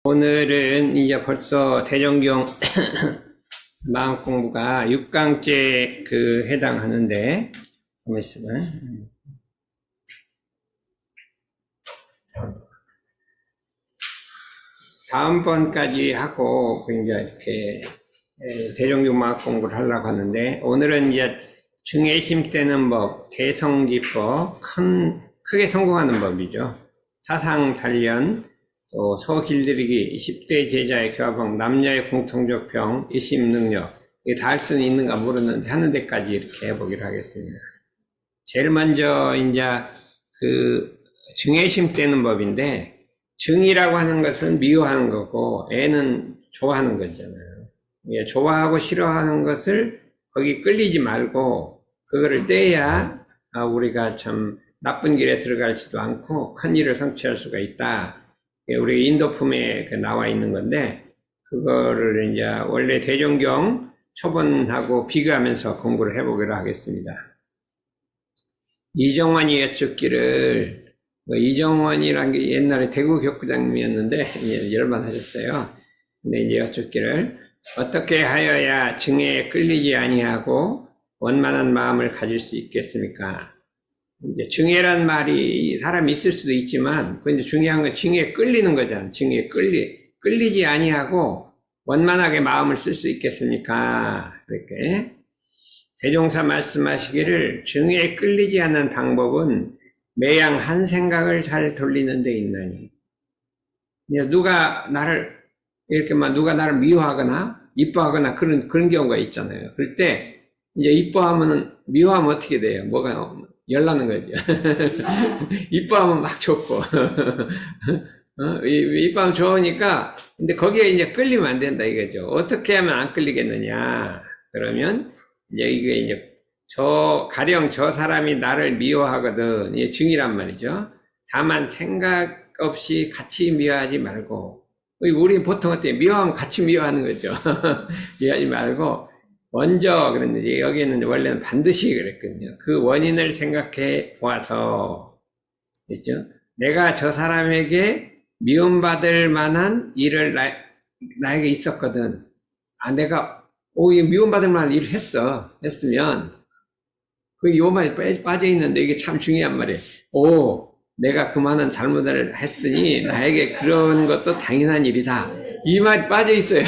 오늘은 이제 벌써 대정경 마음 공부가 6강째 해당하는데, 잠깐만 있어봐. 다음번까지 하고, 이제 이렇게 대정경 마음 공부를 하려고 하는데, 오늘은 이제 증애심 떼는 법, 대성지법, 크게 성공하는 법이죠. 사상 단련, 또 소길들이기, 10대 제자의 교화방, 남녀의 공통적 병, 일심 능력, 이게 다 할 수는 있는가 모르는데 하는 데까지 이렇게 해보기로 하겠습니다. 제일 먼저 이제 증애심 떼는 법인데, 증이라고 하는 것은 미워하는 거고 애는 좋아하는 거잖아요. 좋아하고 싫어하는 것을 거기 끌리지 말고 그거를 떼야 우리가 참 나쁜 길에 들어가지도 않고 큰 일을 성취할 수가 있다. 우리 인도품에 나와 있는 건데, 그거를 이제 원래 대종경 초본하고 비교하면서 공부를 해보기로 하겠습니다. 이정환이 여쭙기를, 이정환이란 게 옛날에 대구 격구장님이었는데 열반하셨어요. 근데 이제 여쭙기를, 어떻게 하여야 증에 끌리지 아니하고 원만한 마음을 가질 수 있겠습니까? 이제 증애란 말이 사람이 있을 수도 있지만, 근데 중요한 건 증에 끌리는 거잖아. 증에 끌리지 아니하고 원만하게 마음을 쓸 수 있겠습니까? 이렇게 대종사 말씀하시기를, 증에 끌리지 않는 방법은 매양 한 생각을 잘 돌리는 데 있나니. 누가 나를 미워하거나 이뻐하거나 그런 경우가 있잖아요. 그럴 때 이제 이뻐하면은, 미워하면 어떻게 돼요? 뭐가 열나는 거죠. 이뻐하면 막 좋고, 이뻐하면 좋으니까, 근데 거기에 이제 끌리면 안 된다 이거죠. 어떻게 하면 안 끌리겠느냐? 그러면, 이게 가령 저 사람이 나를 미워하거든. 이게 증이란 말이죠. 다만 생각 없이 같이 미워하지 말고, 우리 보통 어때요? 미워하면 같이 미워하는 거죠. 미워하지 말고, 먼저 그랬는데, 여기는 원래는 반드시 그랬거든요. 그 원인을 생각해 보아서, 그렇죠? 내가 저 사람에게 미움받을 만한 일을 나에게 있었거든. 내가 미움받을 만한 일을 했으면 그 요만에 빠져 있는데, 이게 참 중요한 말이에요. 내가 그만한 잘못을 했으니 나에게 그런 것도 당연한 일이다. 이 말이 빠져 있어요.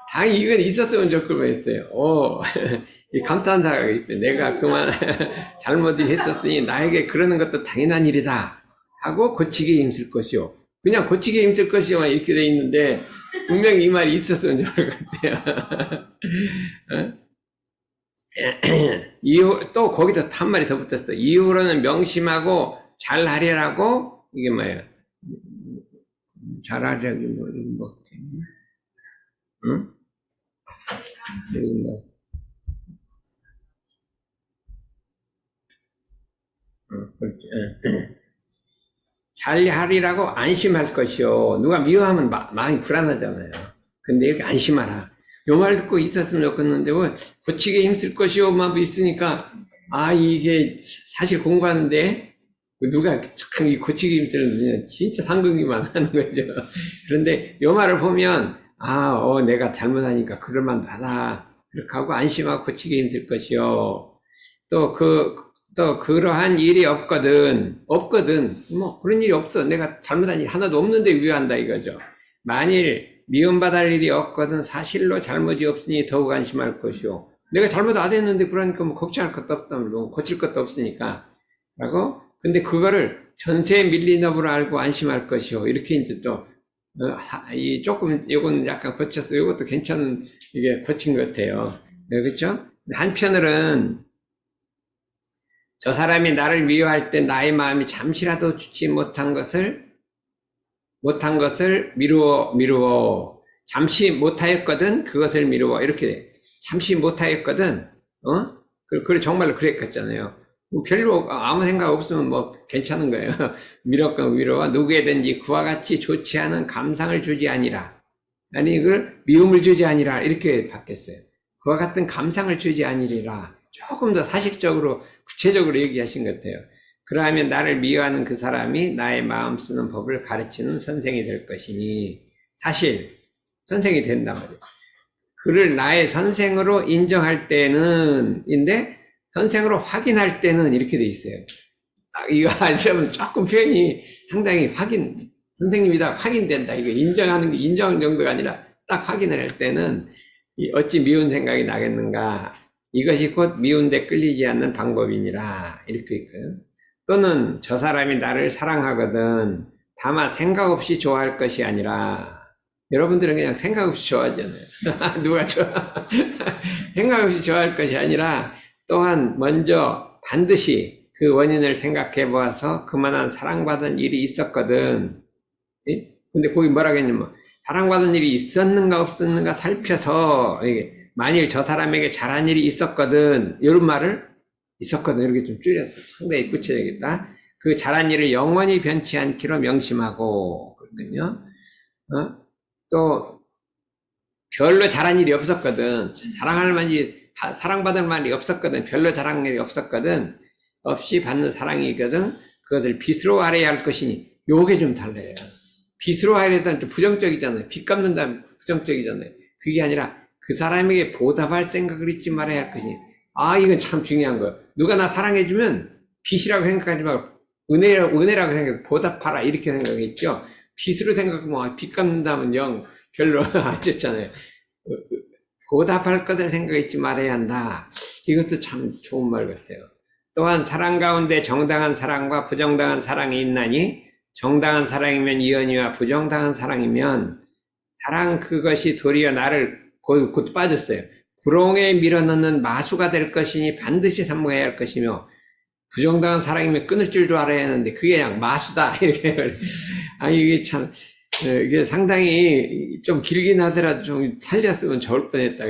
당연히 이건 있었으면 좋을 뻔했어요. 이 감탄사가 있어요. 내가 그만 잘못을 했었으니 나에게 그러는 것도 당연한 일이다 하고 고치기 힘쓸 것이요. 그냥 고치기 힘쓸 것이요만 이렇게 돼 있는데, 분명히 이 말이 있었으면 좋을 것 같아요. 또 거기다 한 말이 더 붙었어. 이후로는 명심하고 잘하리라고, 이게 뭐예요? 잘하려고 응? 잘하리라고 안심할 것이요. 누가 미워하면 마음이 불안하잖아요. 근데 이렇게 안심하라. 요 말 듣고 있었으면 좋겠는데, 고치기 힘쓸 것이요 만 있으니까, 이게 사실 공부하는데 누가 고치기 힘쓰는 진짜 상근기만 하는 거죠. 그런데 요 말을 보면, 내가 잘못하니까 그럴만하다. 그렇게 하고 안심하고 고치기 힘쓸 것이요. 또 그러한 일이 없거든. 그런 일이 없어. 내가 잘못한 일이 하나도 없는데 위한다 이거죠. 만일 미움받을 일이 없거든 사실로 잘못이 없으니 더욱 안심할 것이요. 내가 잘못 안 했는데 그러니까 걱정할 것도 없다. 고칠 것도 없으니까. 라고. 근데 그거를 전세 밀리너브로 알고 안심할 것이요. 이렇게 이제 또, 요건 약간 고쳤어. 요것도 괜찮은, 이게 고친 것 같아요. 네, 그렇죠? 한편으로는, 저 사람이 나를 미워할 때 나의 마음이 잠시라도 주지 못한 것을 미루어. 잠시 못하였거든, 그것을 미루어. 이렇게, 잠시 못하였거든, 그래, 정말로 그랬겠잖아요. 별로 아무 생각 없으면 괜찮은 거예요. 미루어. 누구에든지 그와 같이 좋지 않은 감상을 주지 아니라. 아니, 이걸 미움을 주지 아니라. 이렇게 바뀌었어요. 그와 같은 감상을 주지 아니리라. 조금 더 사실적으로, 구체적으로 얘기하신 것 같아요. 그러하면 나를 미워하는 그 사람이 나의 마음 쓰는 법을 가르치는 선생이 될 것이니, 사실 선생이 된단 말이에요. 그를 나의 선생으로 인정할 때는인데 선생으로 확인할 때는 이렇게 돼 있어요. 이거 좀 조금 표현이 상당히 선생님이다 확인된다. 이거 인정하는 게 인정 정도가 아니라 딱 확인을 할 때는 어찌 미운 생각이 나겠는가. 이것이 곧 미운데 끌리지 않는 방법이니라. 이렇게 있고요. 또는 저 사람이 나를 사랑하거든 다만 생각 없이 좋아할 것이 아니라, 여러분들은 그냥 생각 없이 좋아하잖아요. 누가 좋아? 생각 없이 좋아할 것이 아니라 또한 먼저 반드시 그 원인을 생각해 보아서 그만한 사랑받은 일이 있었거든. 예? 근데 거기 뭐라 했냐면 사랑받은 일이 있었는가 없었는가 살펴서, 만일 저 사람에게 잘한 일이 있었거든, 이런 말을 있었거든 이렇게 좀 줄여서 상당히 구체적이다. 그 잘한 일을 영원히 변치 않기로 명심하고 그러거든요. 또 별로 잘한 일이 없었거든, 사랑받을 말이 없었거든, 별로 잘한 일이 없었거든, 없이 받는 사랑이거든 그것을 빚으로 알아야 할 것이니. 요게 좀 달라요. 빚으로 알아야 한다면 좀 부정적이잖아요. 빚 갚는다면 부정적이잖아요. 그게 아니라 그 사람에게 보답할 생각을 잊지 말아야 할 것이니. 이건 참 중요한 거예요. 누가 나 사랑해주면 빚이라고 생각하지 말고 은혜라고 생각해서 보답하라 이렇게 생각했죠. 빚으로 생각하면 빚 갚는다면 별로 안 좋잖아요. 보답할 것을 생각하지 말아야 한다. 이것도 참 좋은 말 같아요. 또한 사랑 가운데 정당한 사랑과 부정당한 사랑이 있나니, 정당한 사랑이면 이언이와 부정당한 사랑이면 사랑 그것이 도리어 나를 곧 빠졌어요. 구렁에 밀어넣는 마수가 될 것이니 반드시 삼가해야 할 것이며, 부정당한 사랑이면 끊을 줄도 알아야 하는데 그게 그냥 마수다 이렇게. 이게 참 이게 상당히 좀 길긴 하더라도 좀 살렸으면 좋을 뻔했다.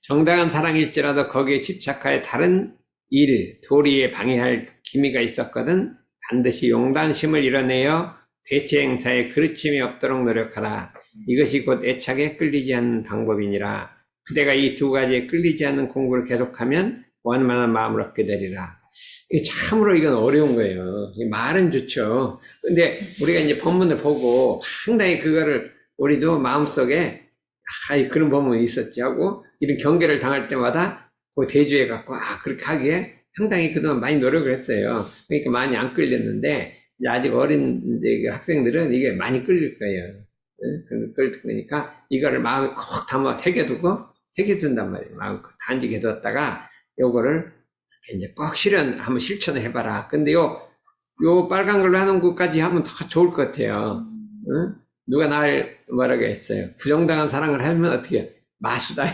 정당한 사랑일지라도 거기에 집착하여 다른 일, 도리에 방해할 기미가 있었거든 반드시 용단심을 이뤄내어 대체 행사에 그르침이 없도록 노력하라. 이것이 곧 애착에 끌리지 않는 방법이니라. 그대가 이 두 가지에 끌리지 않는 공부를 계속하면 원만한 마음을 얻게 되리라. 참으로 이건 어려운 거예요. 말은 좋죠. 근데 우리가 이제 본문을 보고 상당히 그거를 우리도 마음속에 그런 본문이 있었지 하고 이런 경계를 당할 때마다 그 대주해 갖고 그렇게 하기에 상당히 그동안 많이 노력을 했어요. 그러니까 많이 안 끌렸는데 이제 아직 어린 이제 학생들은 이게 많이 끌릴 거예요. 끌릴 거니까 이거를 마음에 콕 담아 새겨둔단 말이에요. 마음에 단지 둬뒀다가 요거를 이제 꼭 한번 실천을 해봐라. 근데 요 빨간 걸로 하는 것까지 하면 더 좋을 것 같아요. 응? 누가 날 뭐라고 했어요. 부정당한 사랑을 하면 어떻게 해? 마수다.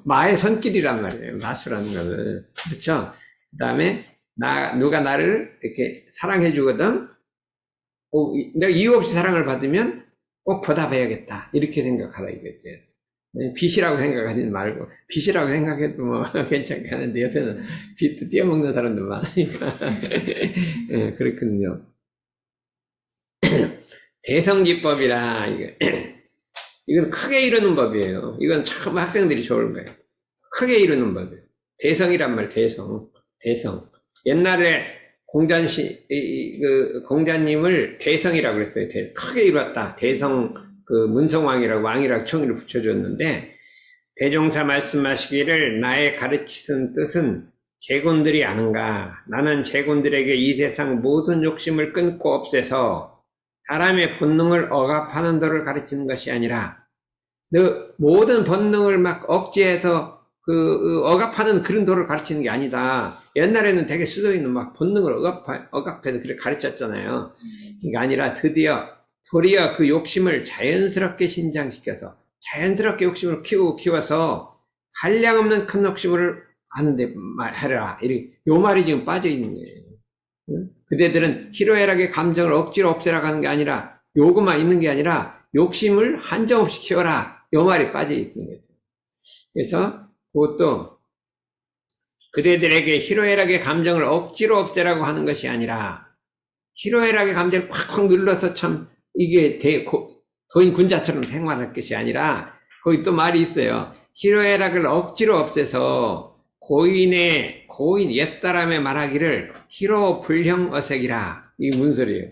마의 손길이란 말이에요. 마수라는 거는. 그렇죠? 그 다음에 누가 나를 이렇게 사랑해 주거든. 내가 이유 없이 사랑을 받으면 꼭 보답해야겠다. 이렇게 생각하라 이거죠. 빚이라고 생각하지 말고, 빚이라고 생각해도 괜찮게 하는데 요새는 빚도 떼어먹는 사람도 많으니까. 네, 그렇거든요. 대성기법이라, 이건 크게 이루는 법이에요. 이건 참 학생들이 좋은 거예요. 크게 이루는 법이에요. 대성이란 말, 대성. 옛날에 공자님을 대성이라고 그랬어요. 크게 이뤘다. 대성, 문성왕이라고 왕이라고 총리를 붙여줬는데, 대종사 말씀하시기를 나의 가르치신 뜻은 제군들이 아는가. 나는 제군들에게 이 세상 모든 욕심을 끊고 없애서 사람의 본능을 억압하는 도를 가르치는 것이 아니라, 모든 본능을 막 억제해서 억압하는 그런 도를 가르치는 게 아니다. 옛날에는 되게 수도있는 막 본능을 억압해서 그렇게 가르쳤잖아요. 이게 아니라 도리어 그 욕심을 자연스럽게 신장시켜서 자연스럽게 욕심을 키워서 한량없는 큰 욕심을 하는데 해라. 요 말이 지금 빠져있는 거예요. 그대들은 희로애락의 감정을 억지로 없애라고 하는 게 아니라, 요것만 있는 게 아니라 욕심을 한정없이 키워라. 요 말이 빠져있는 거죠. 그래서 그것도 그대들에게 희로애락의 감정을 억지로 없애라고 하는 것이 아니라, 희로애락의 감정을 콱콱 눌러서 참 이게 도인 군자처럼 생활할 것이 아니라, 거기 또 말이 있어요. 희로애락을 억지로 없애서 고인 옛사람의 말하기를 희로 불형 어색이라. 이게 무슨 소리예요?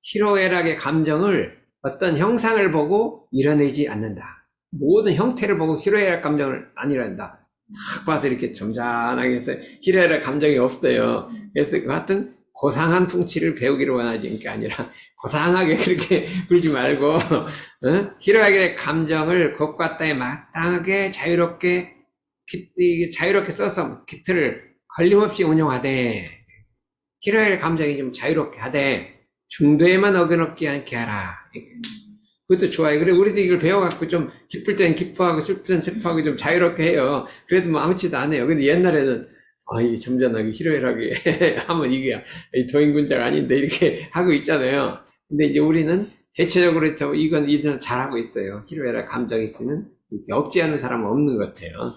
희로애락의 감정을 어떤 형상을 보고 이뤄내지 않는다. 모든 형태를 보고 희로애락 감정을 안 이뤄낸다. 딱 봐도 이렇게 점잖하게 해서 희로애락 감정이 없어요. 그래서 그 같은 고상한 풍치를 배우기를 원하지 게 아니라 고상하게 그렇게 굴지 말고 희로애락의 감정을 것과 땅에 마땅하게 자유롭게 써서 기틀을 걸림없이 운용하되 희로애락의 감정이 좀 자유롭게 하되 중도에만 어겨놓지 않게 하라. 그것도 좋아요. 그래, 우리도 이걸 배워갖고 좀 기쁠 때는 기뻐하고 슬플 때는 슬퍼하고 좀 자유롭게 해요. 그래도 뭐 아무렇지도 않아요. 근데 옛날에는, 이 점잖하게 희로애락하게 하면 이게 도인군자가 아닌데 이렇게 하고 있잖아요. 근데 이제 우리는 대체적으로 이건 잘하고 있어요. 희로애락 감정이 있으면 이렇게 억제하는 사람은 없는 것 같아요.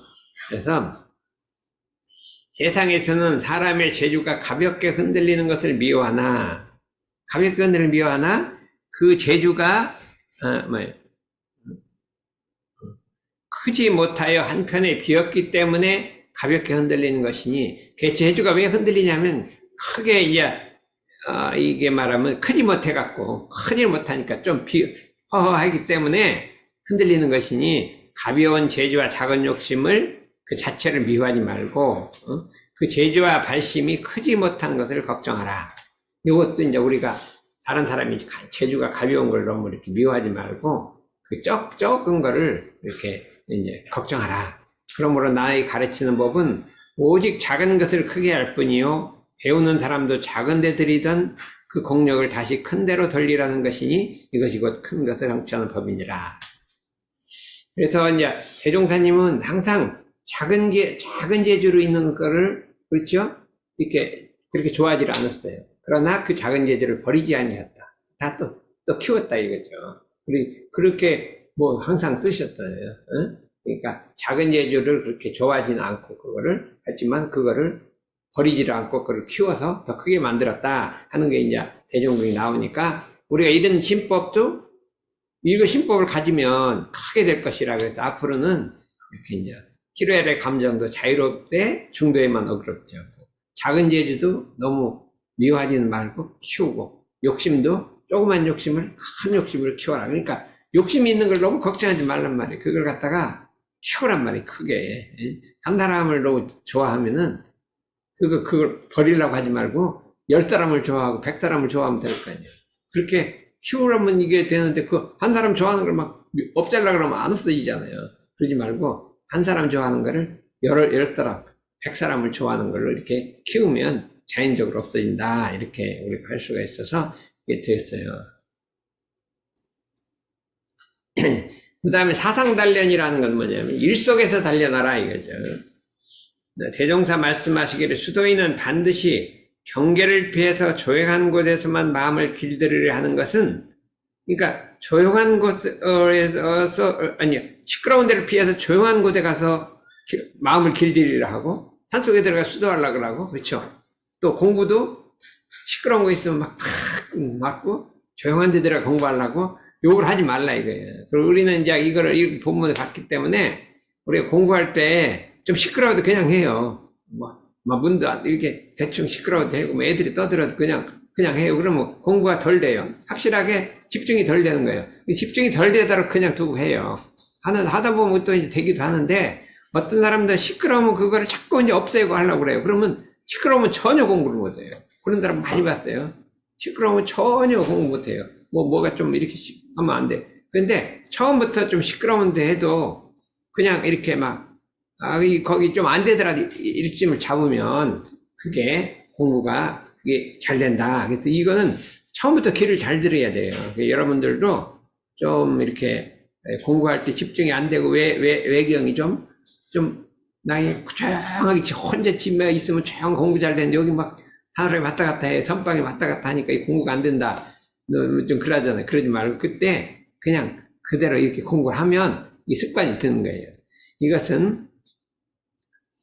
그래서 세상에서는 사람의 재주가 가볍게 흔들리는 것을 미워하나 그 재주가 크지 못하여 한편에 비었기 때문에 가볍게 흔들리는 것이니, 그 재주가 왜 흔들리냐면 크게 이게 말하면 크지 못하니까 좀 허허하기 때문에 흔들리는 것이니, 가벼운 재주와 작은 욕심을 그 자체를 미워하지 말고 그 재주와 발심이 크지 못한 것을 걱정하라. 이것도 이제 우리가 다른 사람이 재주가 가벼운 걸 너무 이렇게 미워하지 말고 그 적은 거를 이렇게 이제 걱정하라. 그러므로 나의 가르치는 법은 오직 작은 것을 크게 할 뿐이요, 배우는 사람도 작은 데 들이던 그 공력을 다시 큰 데로 돌리라는 것이니 이것이 곧 큰 것을 성취하는 법이니라. 그래서 이제 대종사님은 항상 작은 재주로 있는 거를, 그렇죠? 이렇게 그렇게 좋아하지 않았어요. 그러나 그 작은 재주를 버리지 아니했다. 다 또 키웠다 이거죠. 그렇게 뭐 항상 쓰셨어요. 그러니까 작은 재주를 그렇게 좋아하지는 않고 하지만 그거를 버리지를 않고 그걸 키워서 더 크게 만들었다 하는 게 이제 대종궁이 나오니까, 우리가 이런 신법도 이거 신법을 가지면 크게 될 것이라. 그래서 앞으로는 이렇게 이제 희로애락의 감정도 자유롭되 중도에만 어그럽지 않고, 작은 재주도 너무 미워하지는 말고 키우고, 욕심도 조그만 욕심을 큰 욕심을 키워라. 그러니까 욕심이 있는 걸 너무 걱정하지 말란 말이에요. 그걸 갖다가 키우란 말이에요. 크게. 한 사람을 너무 좋아하면은 그걸 버리려고 하지 말고 10사람을 좋아하고 100사람을 좋아하면 될 거 아니에요. 그렇게 키우려면 이게 되는데 그 한 사람 좋아하는 걸 막 없애려고 그러면 안 없어지잖아요. 그러지 말고 한 사람 좋아하는 거를 10사람, 100사람을 좋아하는 걸로 이렇게 키우면 자연적으로 없어진다. 이렇게 우리가 할 수가 있어서 이게 됐어요. 그 다음에 사상단련이라는 건 뭐냐면 일 속에서 단련하라 이거죠. 대종사 말씀하시기를 수도인은 반드시 경계를 피해서 조용한 곳에서만 마음을 길들이려 하는 것은, 그러니까 조용한 곳에서 시끄러운 데를 피해서 조용한 곳에 가서 마음을 길들이려 하고, 산속에 들어가 수도하려고 하고, 그렇죠? 또 공부도 시끄러운 거 있으면 막 맞고 조용한 데 들어가 공부하려고 욕을 하지 말라 이거예요. 그리고 우리는 이제 이 본문을 봤기 때문에 우리가 공부할 때 좀 시끄러워도 그냥 해요. 문도 이렇게 대충 시끄러워도 되고, 애들이 떠들어도 그냥 해요. 그러면 공부가 덜 돼요. 확실하게 집중이 덜 되는 거예요. 집중이 덜 되도록 그냥 두고 해요. 하다 보면 또 이제 되기도 하는데, 어떤 사람들은 시끄러우면 그거를 자꾸 이제 없애고 하려고 그래요. 그러면 시끄러우면 전혀 공부를 못 해요. 그런 사람 많이 봤어요. 시끄러우면 전혀 공부 못 해요. 뭐가 좀 이렇게 하면 안 돼. 근데 처음부터 좀 시끄러운데 해도 그냥 이렇게 거기 좀 안 되더라도 일심을 잡으면 그게 공부가 그게 잘 된다. 그래서 이거는 처음부터 귀를 잘 들어야 돼요. 여러분들도 좀 이렇게 공부할 때 집중이 안 되고 외경이 좀 나이 조용하게 혼자 집에 있으면 조용 공부 잘 되는데, 여기 막 하루에 왔다 갔다 해, 선방에 왔다 갔다 하니까 이 공부가 안 된다. 좀 그러잖아요. 그러지 말고 그때 그냥 그대로 이렇게 공부를 하면 이 습관이 드는 거예요. 이것은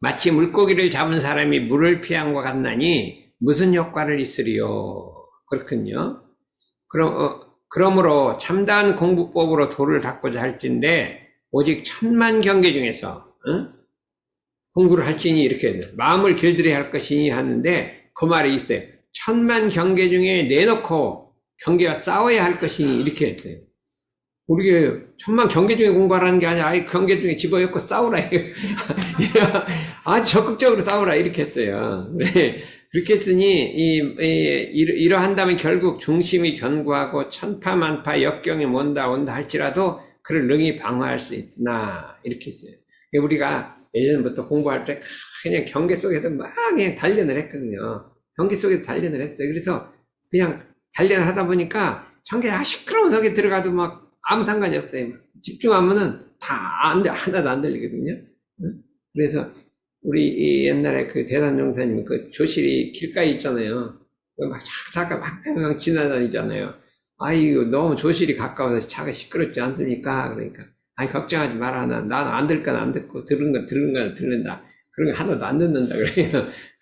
마치 물고기를 잡은 사람이 물을 피한 것 같나니 무슨 효과를 있으리요. 그렇군요. 그러므로 참다한 공부법으로 도를 닦고자 할진데, 오직 천만 경계 중에서 공부를 할지니 이렇게 해요. 마음을 길들여야 할 것이니 하는데 그 말이 있어요. 천만 경계 중에 내놓고 경계와 싸워야 할 것이니 이렇게 했어요. 우리가 천만 경계 중에 공부하라는 게 아니라 아예 경계 중에 집어넣고 싸우라. 아주 적극적으로 싸우라 이렇게 했어요. 그렇게 했으니 이러한다면 결국 중심이 견고하고 천파만파 역경이 온다 할지라도 그를 능히 방어할 수 있나 이렇게 했어요. 우리가 예전부터 공부할 때 그냥 경계 속에서 막 그냥 단련을 했거든요. 경계 속에서 단련을 했어요. 그래서 그냥 단련을 하다 보니까 경계 시끄러운 속에 들어가도 막 아무 상관이 없어요. 집중하면은 하나도 안 들리거든요. 그래서 우리 옛날에 그 대산종사님 그 조실이 길가에 있잖아요. 막 차가 막 지나다니잖아요. 아이고 너무 조실이 가까워서 차가 시끄럽지 않습니까? 그러니까 아니 걱정하지 마라. 나는 안 들 건 안 듣고 들은 건 듣는다. 그런 거 하나도 안 듣는다.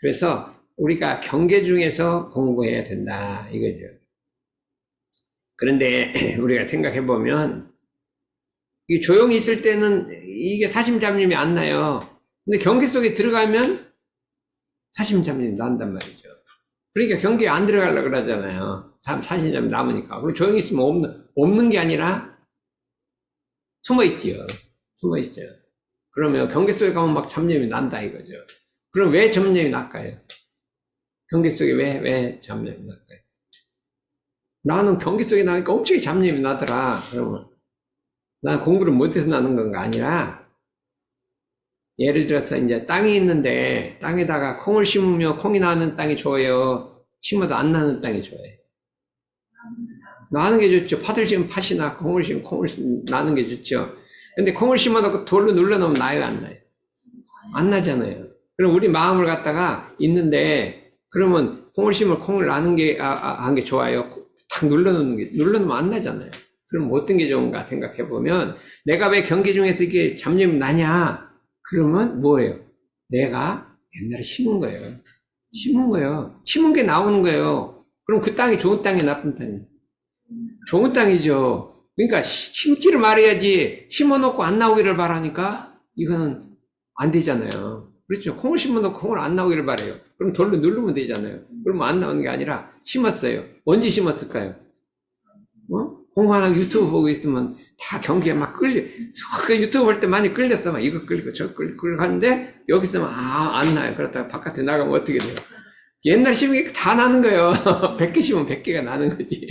그래서 우리가 경계 중에서 공부해야 된다 이거죠. 그런데 우리가 생각해 보면 이 조용히 있을 때는 이게 사심잡념이 안 나요. 근데 경계 속에 들어가면 사심잡념이 난단 말이죠. 그러니까 경계에 안 들어가려고 그러잖아요. 사심잡념이 남으니까. 그리고 조용히 있으면 없는 게 아니라 숨어 있지요. 그러면 경계 속에 가면 막 잡념이 난다 이거죠. 그럼 왜 잡념이 날까요? 경계 속에 왜 잡념이 날까요? 나는 경계 속에 나니까 엄청 잡념이 나더라. 그러면 난 공부를 못해서 나는 건가 아니라 예를 들어서 이제 땅이 있는데 땅에다가 콩을 심으면 콩이 나는 땅이 좋아요? 심어도 안 나는 땅이 좋아요? 나는 게 좋죠. 팥을 심으면 팥이 나고 콩을 심으면 콩을 나는 게 좋죠. 근데 콩을 심어놓고 돌로 눌러놓으면 나요 안 나요? 안 나잖아요. 그럼 우리 마음을 갖다가 있는데 그러면 콩을 심으면 콩을 나는 게 한 게 좋아요? 탁 눌러놓으면 안 나잖아요. 그럼 어떤 게 좋은가 생각해 보면 내가 왜 경계 중에서 이게 잡념이 나냐? 그러면 뭐예요? 내가 옛날에 심은 거예요. 심은 게 나오는 거예요. 그럼 그 땅이 좋은 땅이 나쁜 땅이? 좋은 땅이죠. 그러니까 심지를 말해야지 심어놓고 안 나오기를 바라니까 이거는 안 되잖아요. 그렇죠. 콩을 심어놓고 콩을 안 나오기를 바래요. 그럼 돌로 누르면 되잖아요. 그러면 안 나오는 게 아니라 심었어요. 언제 심었을까요? 공부하는 유튜브 보고 있으면 다 경기에 막 끌려. 그 유튜브 볼 때 많이 끌렸어. 막 이거 끌리고 저 끌리고 하는데 여기 있으면 안 나요. 그렇다가 바깥에 나가면 어떻게 돼요? 옛날 심은 게 다 나는 거예요. 100개 심으면 100개가 나는 거지.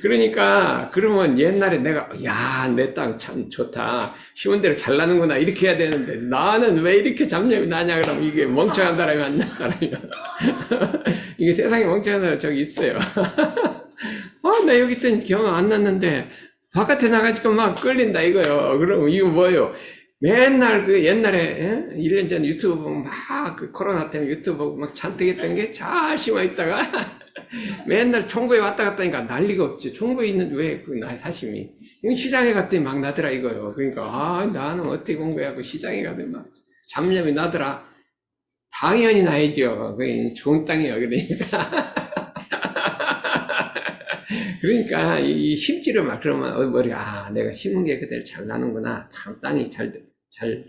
그러니까 그러면 옛날에 내가 내 땅 참 좋다. 심은 대로 잘 나는구나. 이렇게 해야 되는데 나는 왜 이렇게 잡념이 나냐 그러면 이게 멍청한 사람이 안 나. 이게 세상에 멍청한 사람 저기 있어요. 나 여기 있던 경험 안 났는데 바깥에 나가지고 막 끌린다 이거요. 그럼 이거 뭐예요? 맨날 그 옛날에 1년 전에 유튜브 보면 막 그 코로나 때문에 유튜브 보고 막 잔뜩 했던 게 잘 심어 있다가 맨날 총부에 왔다 갔다 하니까 난리가 없지. 총부에 있는 왜 그 사심이 시장에 갔더니 막 나더라 이거요. 그러니까 나는 어떻게 공부하고 시장에 가더니 막 잡념이 나더라. 당연히 나야죠. 그게 좋은 땅이에요. 그러니까 이 심지를 막 그러면 머리가 내가 심은 게 그대로 잘 나는구나. 참 땅이 잘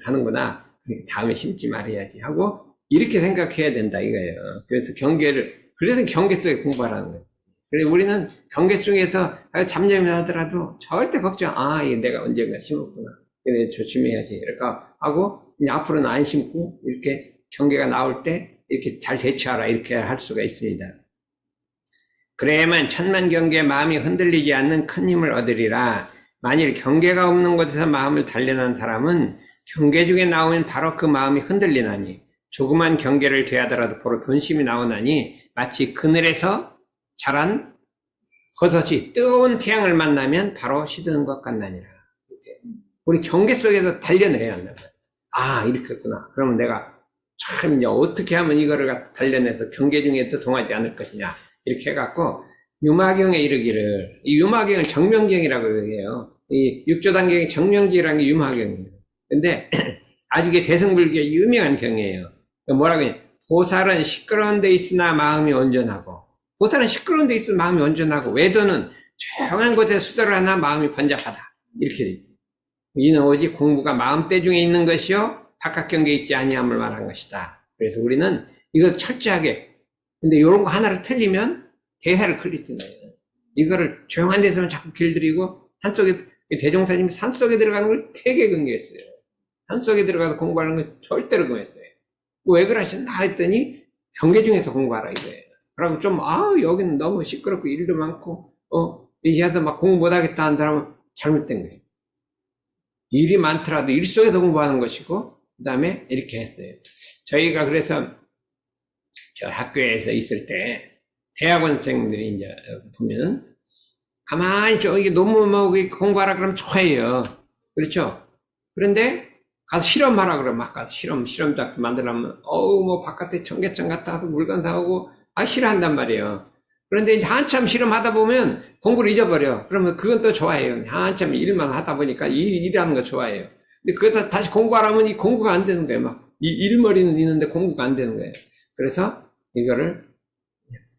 하는구나. 다음에 심지 말아야지 하고 이렇게 생각해야 된다 이거예요. 그래서 경계 속에 공부하라는 거예요. 그래서 우리는 경계 속에서 잡념이 나더라도 절대 걱정 이게 내가 언젠가 심었구나. 그래 조심해야지 이렇게 하고 이제 앞으로는 안 심고 이렇게 경계가 나올 때 이렇게 잘 대처하라 이렇게 할 수가 있습니다. 그래야만 천만 경계에 마음이 흔들리지 않는 큰 힘을 얻으리라. 만일 경계가 없는 곳에서 마음을 단련한 사람은 경계 중에 나오면 바로 그 마음이 흔들리나니 조그만 경계를 대하더라도 바로 근심이 나오나니 마치 그늘에서 자란 버섯이 뜨거운 태양을 만나면 바로 시드는 것 같나니라. 우리 경계 속에서 단련을 해야 한다. 이렇게 했구나. 그러면 내가 참 이제 어떻게 하면 이거를 단련해서 경계 중에도 동하지 않을 것이냐. 이렇게 해갖고 유마경에 이르기를, 이 유마경은 정명경이라고 해요. 이 육조단경의 정명경이라는 게 유마경이에요. 근데 아주 이게 대승불교의 유명한 경이에요. 뭐라고 해요? 보살은 시끄러운 데 있으나 마음이 온전하고, 보살은 시끄러운 데 있으면 마음이 온전하고, 외도는 조용한 곳에 수도를 하나 마음이 번잡하다. 이렇게 돼요. 이는 오직 공부가 마음대 중에 있는 것이요 바깥 경계에 있지 아니함을 말한 것이다. 그래서 우리는 이걸 철저하게, 근데 이런 거 하나를 틀리면 대사를 클리트나요. 이거를 조용한 데서는 자꾸 길들이고, 산속에, 대종사님이 산속에 들어가는 걸 되게 금기했어요. 산속에 들어가서 공부하는 건 절대로 금했어요. 왜 그러셨나 했더니, 경계 중에서 공부하라 이거예요. 그러고 좀, 여기는 너무 시끄럽고 일도 많고, 이렇게 해서 막 공부 못하겠다 한 사람은 잘못된 거예요. 일이 많더라도 일 속에서 공부하는 것이고, 그 다음에 이렇게 했어요. 저희가 그래서 저 학교에서 있을 때, 대학원생들이 이제 보면, 가만히 이게 논문하고 공부하라 그러면 좋아해요. 그렇죠? 그런데 가서 실험하라 그러면 막 가서 실험작 만들려면, 뭐 바깥에 청계천 갔다 와서 물건 사오고, 싫어한단 말이에요. 그런데 이제 한참 실험하다 보면 공부를 잊어버려. 그러면 그건 또 좋아해요. 한참 일만 하다 보니까 일하는 거 좋아해요. 근데 그거 다시 공부하라면 이 공부가 안 되는 거예요. 막 이 일머리는 있는데 공부가 안 되는 거예요. 그래서 이거를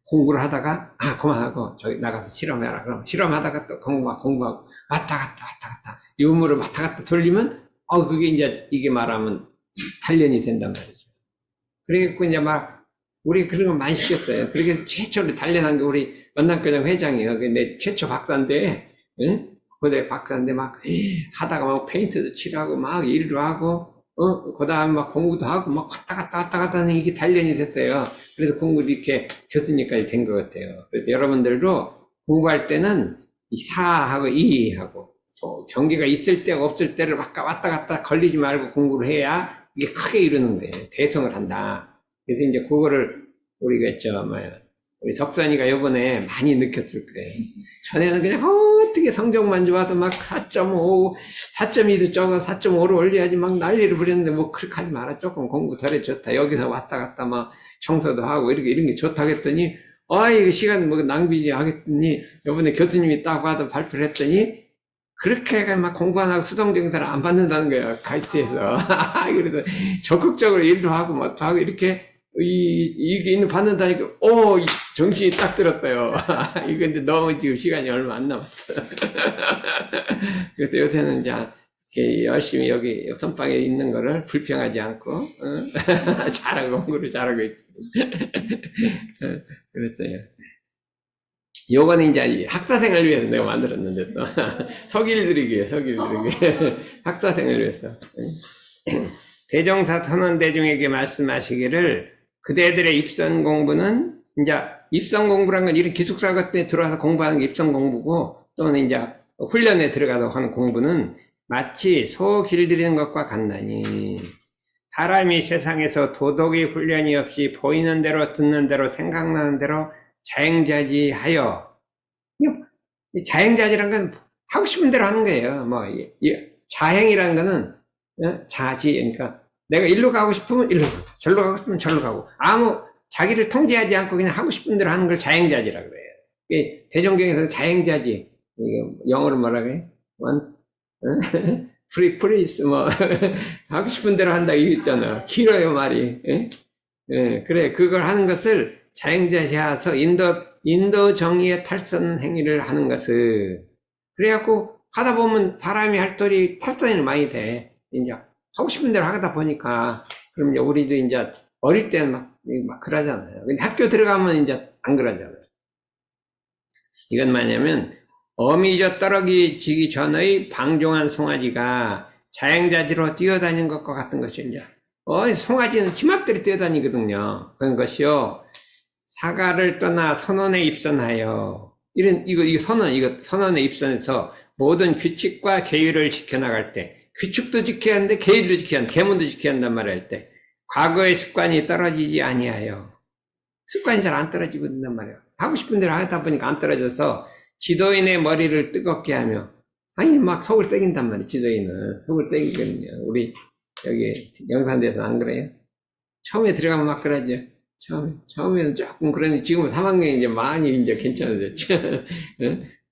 공부를 하다가 그만하고 저기 나가서 실험해라. 그럼 실험하다가 또 공부하고 왔다 갔다 유무를 왔다 갔다 돌리면 그게 이제 이게 말하면 단련이 된단 말이죠. 그래갖고 이제 막 우리 그런 거 많이 시켰어요. 그렇게 최초로 단련한 게 우리 연남교장 회장이에요. 근데 최초 박사인데, 응? 고대 박사인데 막 하다가 막 페인트도 칠하고 막 일도 하고, 그 다음에 막 공부도 하고 막 왔다 갔다 하는 이게 단련이 됐어요. 그래서 공부를 이렇게 교수님까지 된 것 같아요. 그래서 여러분들도 공부할 때는 이 사하고 이하고 또 경계가 있을 때 없을 때를 막 왔다 갔다 걸리지 말고 공부를 해야 이게 크게 이루는 거예요. 대성을 한다. 그래서 이제 그거를 우리가 우리 덕선이가 요번에 많이 느꼈을 거예요. 전에는 그냥 어떻게 성적만 좋아서 막 4.5, 4.2도 적어 4.5로 올려야지 막 난리를 부렸는데 뭐 그렇게 하지 마라. 조금 공부 덜해 좋다. 여기서 왔다 갔다 막 청소도 하고 이런 게 좋다고 했더니 이거 시간 뭐 낭비 하겠더니 요번에 교수님이 딱 와서 발표를 했더니 그렇게 막 공부 안 하고 수동정사를 안 받는다는 거예요. 가이트에서. 그래서 적극적으로 일도 하고 뭐도 하고 이렇게 이게 있는 받는다니까 정신이 딱 들었어요. 이거 근데 너무 지금 시간이 얼마 안 남았어. 그래서 요새는 이제 열심히 여기 선방에 있는 거를 불평하지 않고 잘하고 공부를 잘하고 있죠. 그랬어요. 요거는 이제 학사생을 위해서 내가 만들었는데 또 서길들이기에 학사생을 위해서 대종사 선원대중에게 말씀하시기를 그대들의 입선 공부는 이제 입선 공부란 건 이런 기숙사 같은 데 들어와서 공부하는 게 입선 공부고 또는 이제 훈련에 들어가서 하는 공부는 마치 소 길들이는 것과 같나니 사람이 세상에서 도덕의 훈련이 없이 보이는 대로 듣는 대로 생각나는 대로 자행자지하여 자행자지란 건 하고 싶은 대로 하는 거예요. 자행이라는 거는 자지, 그러니까 내가 일로 가고 싶으면 일로 가고 절로 가고 싶으면 절로 가고 자기를 통제하지 않고 그냥 하고 싶은 대로 하는 걸 자행자지라고 그래요. 대종경에서 자행자지, 영어로 뭐라 그래? 프리스 하고 싶은 대로 한다 이거 있잖아. 길어요 말이. 그래 그걸 하는 것을 자행자시하서 인도 정의의 탈선 행위를 하는 것을 그래갖고 하다 보면 사람이 할 돌이 탈선이 많이 돼. 이제 하고 싶은 대로 하다 보니까 그럼 이제 우리도 이제 어릴 때는 막 그러잖아요. 근데 학교 들어가면 이제 안 그러잖아요. 이건 뭐냐면 어미저 떨어지기 전의 방종한 송아지가 자행자지로 뛰어다니는 것과 같은 것이 이제 송아지는 치맛들이 뛰어다니거든요. 그런 것이요. 사가를 떠나 선원에 입선하여 이거 선원에 입선해서 모든 규칙과 계율을 지켜나갈 때 규칙도 지켜야 하는데 계율도 지켜야 한다. 계문도 지켜야 한단 말을 할 때 과거의 습관이 떨어지지 아니하여 습관이 잘 안 떨어지고 있단 말이에요. 하고 싶은 대로 하다 보니까 안 떨어져서 지도인의 머리를 뜨겁게 하며 막 속을 떼긴단 말이에요. 지도인은 속을 떼기거든요. 우리 여기 영산대에서는 안 그래요? 처음에 들어가면 막 그러죠. 처음에는 조금 그러는데 지금은 3학년이 이제 많이 이제 괜찮아졌죠.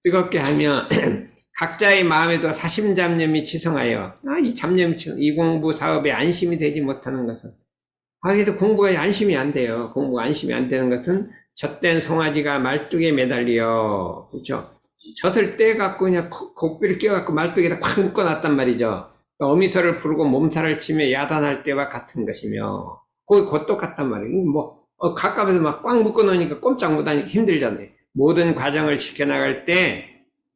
뜨겁게 하며 각자의 마음에도 사심잡념이 치성하여 이 잡념이 이 공부 사업에 안심이 되지 못하는 것은 그래도 공부가 안심이 안 돼요. 공부가 안심이 안 되는 것은 젖된 송아지가 말뚝에 매달려 그렇죠. 젖을 떼갖고 그냥 고삐를 끼워갖고 말뚝에다 팍 묶어놨단 말이죠. 어미소를 부르고 몸살을 치며 야단할 때와 같은 것이며, 거기 곧 똑같단 말이에요. 가까워서 막 꽉 묶어 놓으니까 꼼짝 못하니까 힘들잖아요. 모든 과정을 지켜나갈 때,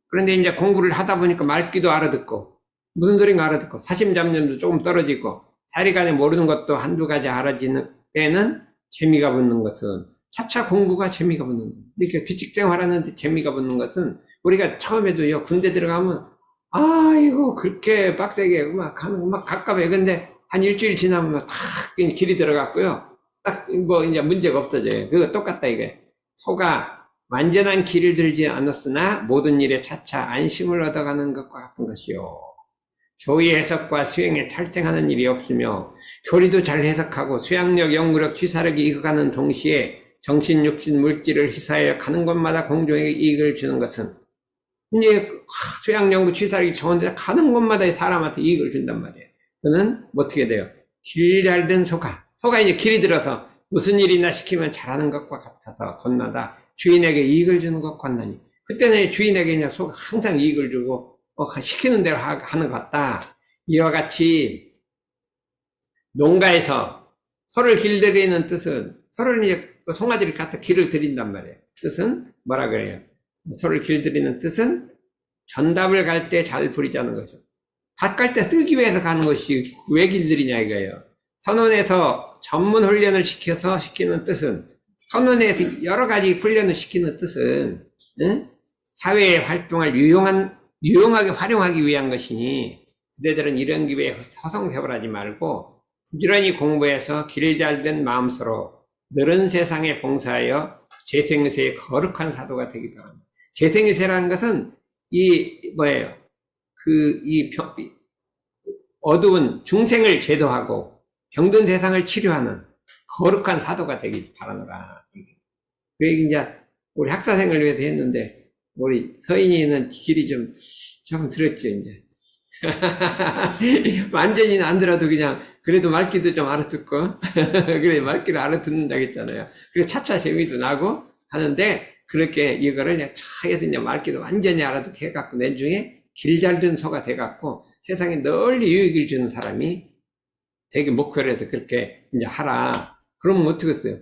그런데 이제 공부를 하다 보니까 말귀도 알아듣고, 무슨 소린가 알아듣고, 사심잡념도 조금 떨어지고, 사리간에 모르는 것도 한두 가지 알아지는 때는 재미가 붙는 것은, 차차 공부가 재미가 붙는 거예요. 이렇게 규칙생활하는데 재미가 붙는 것은, 우리가 처음에도요, 군대 들어가면, 아이고, 그렇게 빡세게 막 하는 거 막 가까워요. 근데 한 일주일 지나면 막 탁 길이 들어갔고요. 딱 이제 문제가 없어져요. 그거 똑같다 이게. 소가 완전한 길을 들지 않았으나 모든 일에 차차 안심을 얻어가는 것과 같은 것이요. 교의 해석과 수행에 탈생하는 일이 없으며 교리도 잘 해석하고 수양력, 연구력, 취사력이 익어가는 동시에 정신, 육신, 물질을 희사하여 가는 곳마다 공정에게 이익을 주는 것은 이제 수양, 연구, 취사력이 좋은데 가는 곳마다 사람한테 이익을 준단 말이에요. 그는 어떻게 돼요? 길 잘 든 소가 이제 길이 들어서 무슨 일이나 시키면 잘하는 것과 같아서 건나다 주인에게 이익을 주는 것 같나니 그때는 주인에게 그냥 소가 항상 이익을 주고 시키는 대로 하는 것 같다. 이와 같이 농가에서 소를 길들이는 뜻은 소를 이제 송아지를 갖다 길을 들인단 말이에요. 뜻은 뭐라 그래요? 소를 길들이는 뜻은 전답을 갈 때 잘 부리자는 거죠. 밭 갈 때 쓰기 위해서 가는 것이 왜 길들이냐 이거예요. 선원에서 전문 훈련을 시켜서 시키는 뜻은 선원에서 여러 가지 훈련을 시키는 뜻은 사회에 활동할 유용하게 활용하기 위한 것이니 그대들은 이런 기회에 허송세월하지 말고 부지런히 공부해서 길 잘 된 마음으로 늘은 세상에 봉사하여 재생세의 거룩한 사도가 되기 바랍니다. 재생세라는 것은 어두운 중생을 제도하고 병든 세상을 치료하는 거룩한 사도가 되기 바라노라. 그 얘기 이제 우리 학사생을 위해서 했는데 우리 서인이는 길이 조금 들었죠 이제. 완전히는 안 들어도 그냥 그래도 말귀도 좀 알아듣고 그래 말귀를 알아듣는다고 했잖아요. 그래서 차차 재미도 나고 하는데 그렇게 이거를 그냥 차에서 이제 말귀를 완전히 알아듣게 해갖고 내중에 길 잘 든 소가 돼갖고 세상에 널리 유익을 주는 사람이 되게 목표로 해서 그렇게 이제 하라. 그러면 어떻겠어요?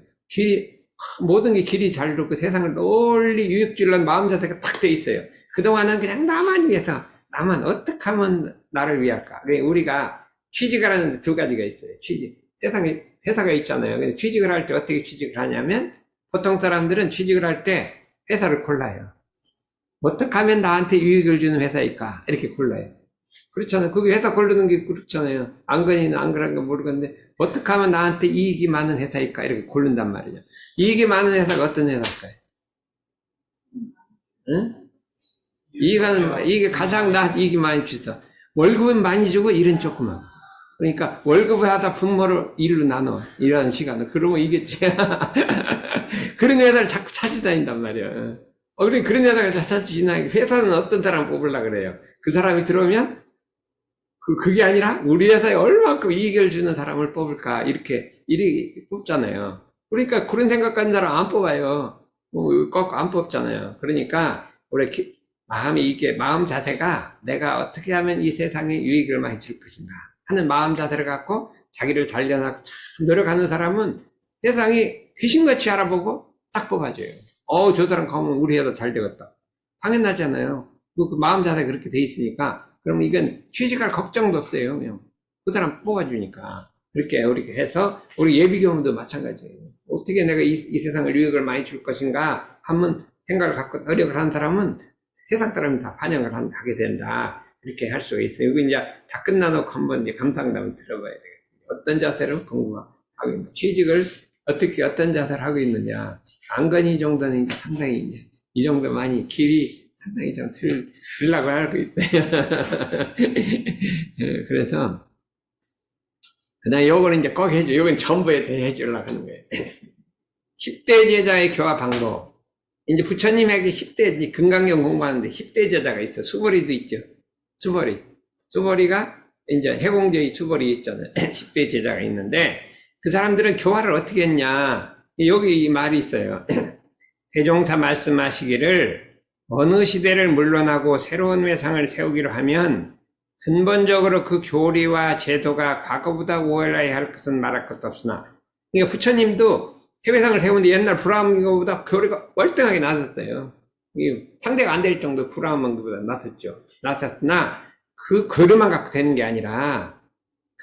모든 게 길이 잘 듣고 세상을 널리 유익 주려는 마음 자세가 딱 돼 있어요. 그동안은 그냥 나만 위해서 나만 어떻게 하면 나를 위할까? 우리가 취직을 하는데 두 가지가 있어요. 취직. 세상에 회사가 있잖아요. 근데 취직을 할 때 어떻게 취직을 하냐면 보통 사람들은 취직을 할 때 회사를 골라요. 어떻게 하면 나한테 유익을 주는 회사일까? 이렇게 골라요. 그렇잖아요. 그게 회사 고르는 게 그렇잖아요. 안 그러니는 안 그런가 모르겠는데 어떻게 하면 나한테 이익이 많은 회사일까? 이렇게 고른단 말이죠. 이익이 많은 회사가 어떤 회사일까요? 응? 이게 가장 나한테 이익이 많이 주다. 월급은 많이 주고 일은 조그만. 그러니까 월급을 하다 분모를 일로 나눠. 일하는 시간을. 그러면 이게 그런 회사를 자꾸 찾아다닌단 말이에요. 그래 그런 회사가 찾아지나 회사는 어떤 사람 뽑으려고 그래요. 그 사람이 들어오면 그게 아니라 우리 회사에 얼마큼 이익을 주는 사람을 뽑을까 이렇게 뽑잖아요. 그러니까 그런 생각하는 사람 안 뽑아요. 꼭 안 뽑잖아요. 그러니까 우리 마음 자세가 내가 어떻게 하면 이 세상에 유익을 많이 줄 것인가 하는 마음 자세를 갖고 자기를 단련하고 참 노력하는 사람은 세상이 귀신같이 알아보고 딱 뽑아줘요. 저 사람 가면 우리 회사 잘 되겠다. 당연하잖아요. 그 마음 자세가 그렇게 돼 있으니까 그러면 이건 취직할 걱정도 없어요. 그냥 그 사람 뽑아주니까. 그렇게 해서 우리 예비교무도 마찬가지예요. 어떻게 내가 이 세상을 유익을 많이 줄 것인가 한번 생각을 갖고 노력을 하는 사람은 세상 사람이 다 반영을 하게 된다. 이렇게 할 수가 있어요. 이거 이제 다 끝나놓고 한번 이제 감상담을 들어봐야 되겠어요. 어떤 자세로 공부하고 있는 취직을 어떤 자세를 하고 있느냐. 안건이 정도는 이제 상당히 이제 이 정도 많이 길이 상당히 좀 들라고 알고 있어요. 그래서 그다음에 요거는 이제 꼭 해줘. 요건 전부에 대해 해주려고 하는 거예요. 10대 제자의 교화 방법. 이제 부처님에게 10대 금강경 공부하는데 10대 제자가 있어. 수보리도 있죠. 수보리가 이제 해공제의 수보리 있잖아요. 10대 제자가 있는데 그 사람들은 교화를 어떻게 했냐. 여기 이 말이 있어요. 대종사 말씀하시기를 어느 시대를 물러나고 새로운 외상을 세우기로 하면 근본적으로 그 교리와 제도가 과거보다 우월해야 할 것은 말할 것도 없으나, 그러니까 부처님도 태배상을 세우는데 옛날 브라հ문보다 교리가 월등하게 낮았어요. 이게 상대가 안 될 정도 브라հ문보다 낮았죠. 낮았으나 그 글만 갖고 되는 게 아니라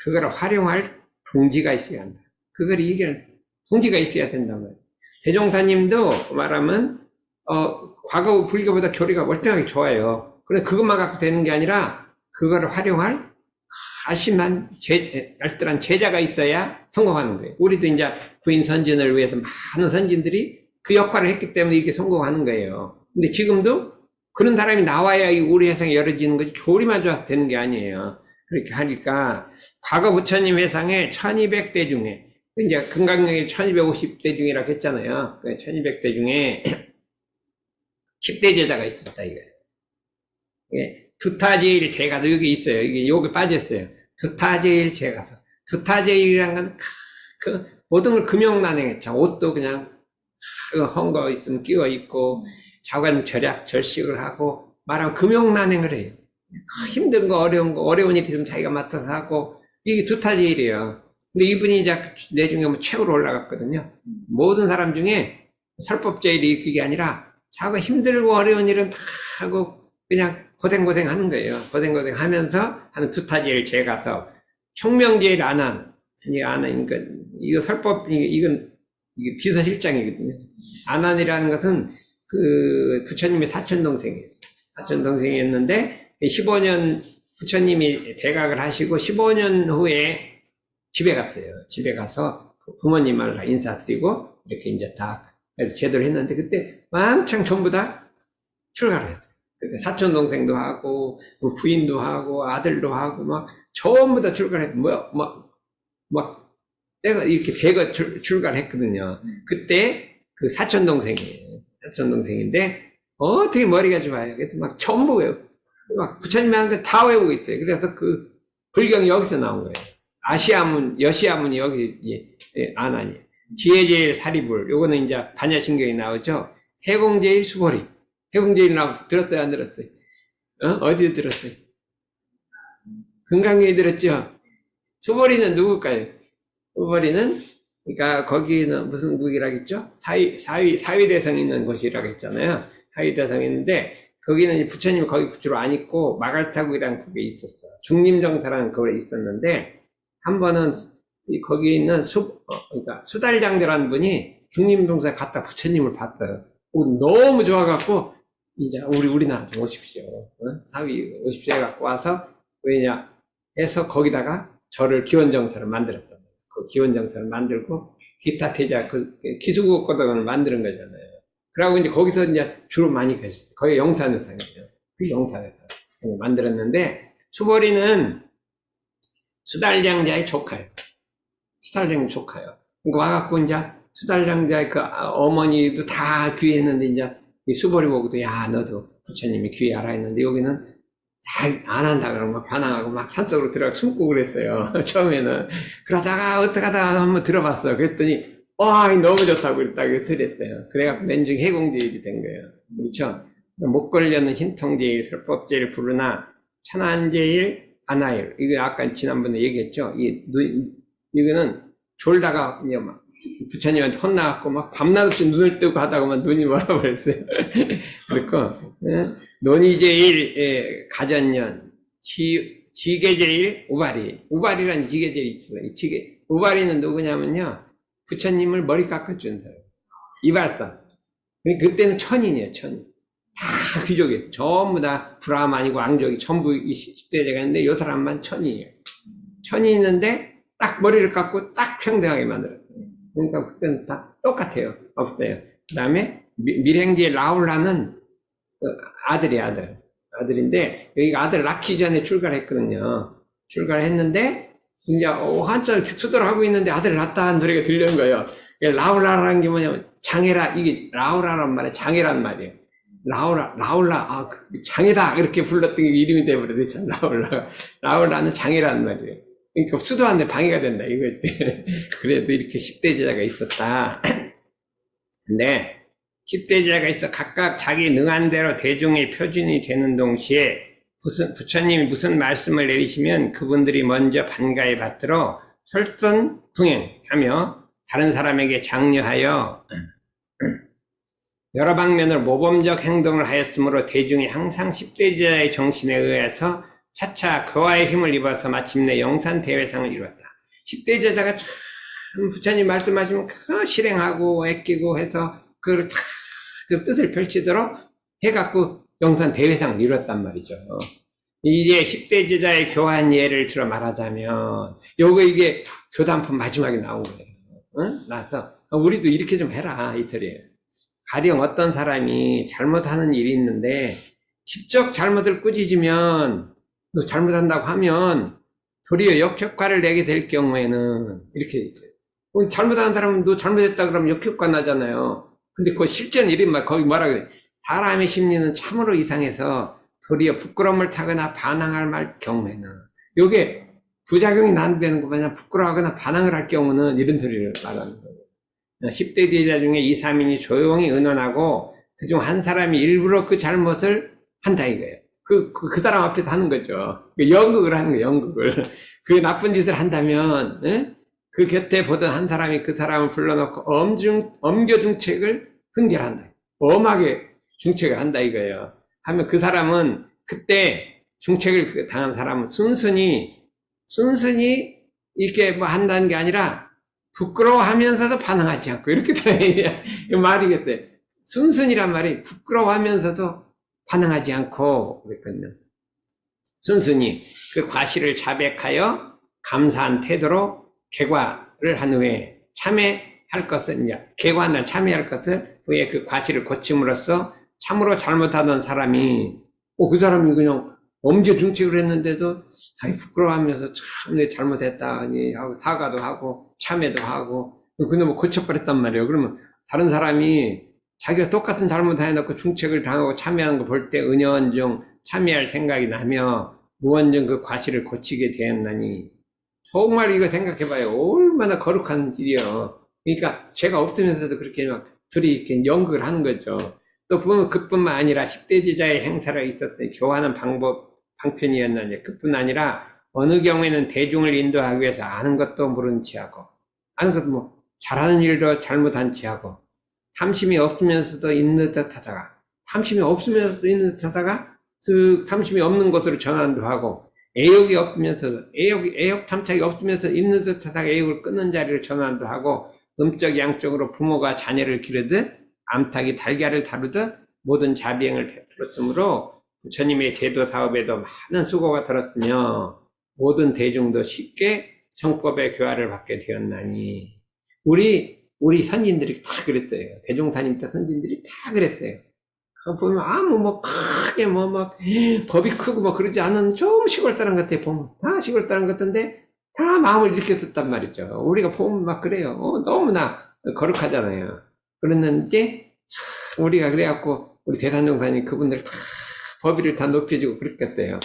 그걸 활용할 동지가 있어야 한다. 그걸 이길 동지가 있어야 된단 말이에요. 대종사님도 말하면 과거 불교보다 교리가 월등하게 좋아요. 그래 그것만 갖고 되는 게 아니라 그거를 활용할 가심한 알뜰한 제자가 있어야 성공하는 거예요. 우리도 이제 구인 선진을 위해서 많은 선진들이 그 역할을 했기 때문에 이렇게 성공하는 거예요. 근데 지금도 그런 사람이 나와야 우리 회상이 열어지는 거지 교리만 좋아서 되는 게 아니에요. 그렇게 하니까 과거 부처님 회상에 1200대 중에 이제 금강경에 1250대 중이라고 했잖아요. 1200대 중에 10대 제자가 있었다 이거예요. 두타제일 제가도 여기 있어요. 이게 여기 빠졌어요. 두타제일 제가서. 두타제일이란 건 그 모든 걸 금용난행했죠. 옷도 그냥 헝거 있으면 끼워 입고 자관 절약 절식을 하고 말하면 금용난행을 해요. 힘든 거 어려운 일 있으면 자기가 맡아서 하고 이게 두타제일이에요. 근데 이분이 이제 내 중에 뭐 최고로 올라갔거든요. 모든 사람 중에 설법제일이 그게 아니라 자기가 힘들고 어려운 일은 다 하고 그냥 고생 하는 거예요. 고생 하면서 하는 두타제일 제가서 총명제일 안한 이거 설법 이게 비서실장이거든요. 안한이라는 것은 그 부처님의 사촌동생이었어요. 사촌동생이었는데 15년 부처님이 대각을 하시고 15년 후에 집에 갔어요. 집에 가서 부모님을 인사드리고 이렇게 이제 다 제도를 했는데 그때 왕창 전부 다 출가를 했어요. 그때 사촌 동생도 하고 부인도 하고 아들도 하고 막 전부 다 출가를 했고 막 내가 이렇게 대거 출가를 했거든요. 그때 그 사촌 동생이에요. 사촌 동생인데 어떻게 머리가 좋아요. 그래서 막 전부 외우고 막 부처님이 하는 거 다 외우고 있어요. 그래서 그 불경이 여기서 나온 거예요. 아시아문, 여시아문이 여기 안하니 지혜제일 사리불 요거는 이제 반야신경이 나오죠. 해공제일 수보리 해공제일 나오고 들었어요 안 들었어요? 어디에 들었어요? 금강경에 들었죠. 수보리는 누굴까요? 수보리는 그러니까 거기는 무슨 국이라겠죠? 사위대성 있는 곳이라고 했잖아요. 사위대성 있는데 거기는 부처님이 거기 주로 안 있고 마갈타국이라는 그게 있었어요. 중림정사라는 그게 있었는데 한 번은 거기 있는 그러니까 수달장교라는 분이 중림정사에 갔다 부처님을 봤어요. 너무 좋아갖고 이제 우리나라 좀 오십시오. 사위 오십시오 해갖고 와서 왜냐 해서 거기다가 저를 기원정사를 만들었던 거예요. 그 기원정사를 만들고 기타 태자 그 기수국고등을 만드는 거잖아요. 그러고 이제 거기서 이제 주로 많이 계셨어요. 거기 영탄회상이에요. 그 영탄회상 만들었는데 수보리는 수달장자의 조카예요. 수달장자 조카예요. 그러니까 와갖고 이제 수달장자의 그 어머니도 다 귀했는데 이제 수보리 보고도 야 너도 부처님이 귀하라 했는데 여기는 안 한다 그러고 막 반항하고 막 산속으로 들어가 숨고 그랬어요. 처음에는. 그러다가 어떡하다가 한번 들어봤어요. 그랬더니 와 너무 좋다고 그랬다고 소리했어요. 그래갖고 맨중 해공제일이 된 거예요. 그렇죠? 못 걸려는 흰통제일, 설법제일 부르나 천안제일, 안하일. 이거 아까 지난번에 얘기했죠? 이거는 졸다가 이제 막 부처님한테 혼나갖고 막 밤낮 없이 눈을 뜨고 하다가만 눈이 멀어버렸어요. 그렇고 논의제일 가전년, 지계제일 우발이라는 지계제일이 있어요. 우발이는 누구냐면요 부처님을 머리 깎아준 사람. 이발사. 그때는 천인이에요, 천인. 다 귀족이에요. 전부 다 브라ಹ만이고 앙족이 전부 10대제가 있는데 이 사람만 천인이에요. 천이 있는데 딱 머리를 깎고 딱 평등하게 만들었어요. 그러니까 그때는 다 똑같아요. 없어요. 그 다음에 밀행제 라울라는 아들인데 여기가 아들 낳기 전에 출가를 했거든요. 출가를 했는데 이제 한참 수도를 하고 있는데 아들을 낳았다는 소리가 들리는 거예요. 라울라라는 게 뭐냐면 장애라, 이게 라울라란 말이에요. 장애란 말이에요. 라울라, 장애다 이렇게 불렀던 게 이름이 돼버렸죠. 라울라는 장애란 말이에요. 그러니까 수도하는데 방해가 된다 이거지. 그래도 이렇게 10대 제자가 있었다. 근데 10대 제자가 있어 각각 자기 능한 대로 대중의 표준이 되는 동시에 부처님이 무슨 말씀을 내리시면 그분들이 먼저 반가에 받들어 설선풍행하며 다른 사람에게 장려하여 여러 방면으로 모범적 행동을 하였으므로 대중이 항상 10대 제자의 정신에 의해서 차차 그와의 힘을 입어서 마침내 영산대회상을 이루었다. 10대 제자가 참 부처님 말씀하시면 실행하고 애끼고 해서 그 뜻을 펼치도록 해갖고 영산대회상을 이뤘단 말이죠. 이제 10대 제자의 교환 예를 들어 말하자면 이게 교단품 마지막에 나온 거예요. 응? 나서 우리도 이렇게 좀 해라 이 소리예요. 가령 어떤 사람이 잘못하는 일이 있는데 직접 잘못을 꾸짖으면 너 잘못한다고 하면 도리어 역효과를 내게 될 경우에는 이렇게 있어요. 잘못하는 사람은 너 잘못했다 그러면 역효과 나잖아요. 근데 그 실전 일이 거기 뭐라 그래? 사람의 심리는 참으로 이상해서 도리어 부끄러움을 타거나 반항할 경우에는 요게 부작용이 난다는 거 마냥 부끄러워하거나 반항을 할 경우는 이런 소리를 말하는 거예요. 10대 제자 중에 2, 3인이 조용히 의논하고 그중 한 사람이 일부러 그 잘못을 한다 이거예요. 그 사람 앞에서 하는 거죠. 연극을 하는 거예요, 연극을. 그 나쁜 짓을 한다면, 그 곁에 보던 한 사람이 그 사람을 불러놓고 엄교 중책을 흔결한다. 엄하게 중책을 한다 이거예요. 하면 그 사람은 그때 중책을 당한 사람은 순순히 이렇게 뭐 한다는 게 아니라 부끄러워하면서도 반항하지 않고 이렇게 이 말이겠어요. 순순이란 말이 부끄러워하면서도 반항하지 않고 그랬거든요. 순순히 그 과실을 자백하여 감사한 태도로 개과를 한 후에 참회할 것을 이제 개과한다는 참회할 것을 후에 그 과실을 고침으로써 참으로 잘못하던 사람이 그 사람이 그냥 엄교 중책을 했는데도 부끄러워하면서 참 내 잘못했다 하고 사과도 하고 참회도 하고 그놈을 고쳐버렸단 말이에요. 그러면 다른 사람이 자기가 똑같은 잘못 해놓고 중책을 당하고 참회하는 거 볼 때 은연중 참회할 생각이 나며 무언정 그 과실을 고치게 되었나니 정말 이거 생각해봐요. 얼마나 거룩한 일이요. 그러니까 죄가 없으면서도 그렇게 막 둘이 이렇게 연극을 하는 거죠. 또 보면 그뿐만 아니라 10대 제자의 행사가 있었던 교화하는 방편이었나니 그뿐 아니라 어느 경우에는 대중을 인도하기 위해서 아는 것도 모른 체하고 아는 것도 뭐 잘하는 일도 잘못한 체하고 탐심이 없으면서도 있는 듯 하다가 탐심이 없으면서도 있는 듯 하다가 그 탐심이 없는 것으로 전환도 하고 애욕이 없으면서도 애욕 탐착이 없으면서 있는 듯 하다가 애욕을 끊는 자리를 전환도 하고 음적 양적으로 부모가 자녀를 기르듯 암탉이 달걀을 다루듯 모든 자비행을 베풀었으므로 부처님의 제도 사업에도 많은 수고가 들었으며 모든 대중도 쉽게 정법의 교화를 받게 되었나니 우리 선진들이 다 그랬어요. 대종사님 때 선진들이 다 그랬어요. 그거 보면 아무 뭐 크게 뭐 막 법이 크고 뭐 그러지 않은 좀 시골 사람 같아 보면 다 시골 사람 같은데 다 마음을 이렇게 썼단 말이죠. 우리가 보면 막 그래요. 너무나 거룩하잖아요. 그랬는데 우리가 그래갖고 우리 대산종사님 그분들 다 법위를 다 높여주고 그랬겠대요.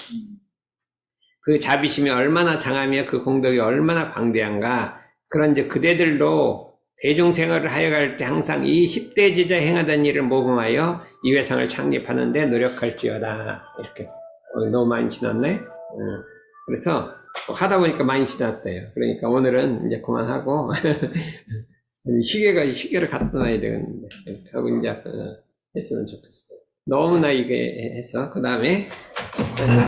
그 자비심이 얼마나 장하며 그 공덕이 얼마나 광대한가. 그런데 그대들도 대중생활을 하여갈 때 항상 이 10대 제자 행하던 일을 모범하여 이 회상을 창립하는데 노력할지어다. 이렇게 너무 많이 지났네. 그래서 하다 보니까 많이 지났대요. 그러니까 오늘은 이제 그만하고 시계를 갖다 놔야 되겠는데 이렇게 하고 이제 했으면 좋겠어요. 너무나 이게 해서 그 다음에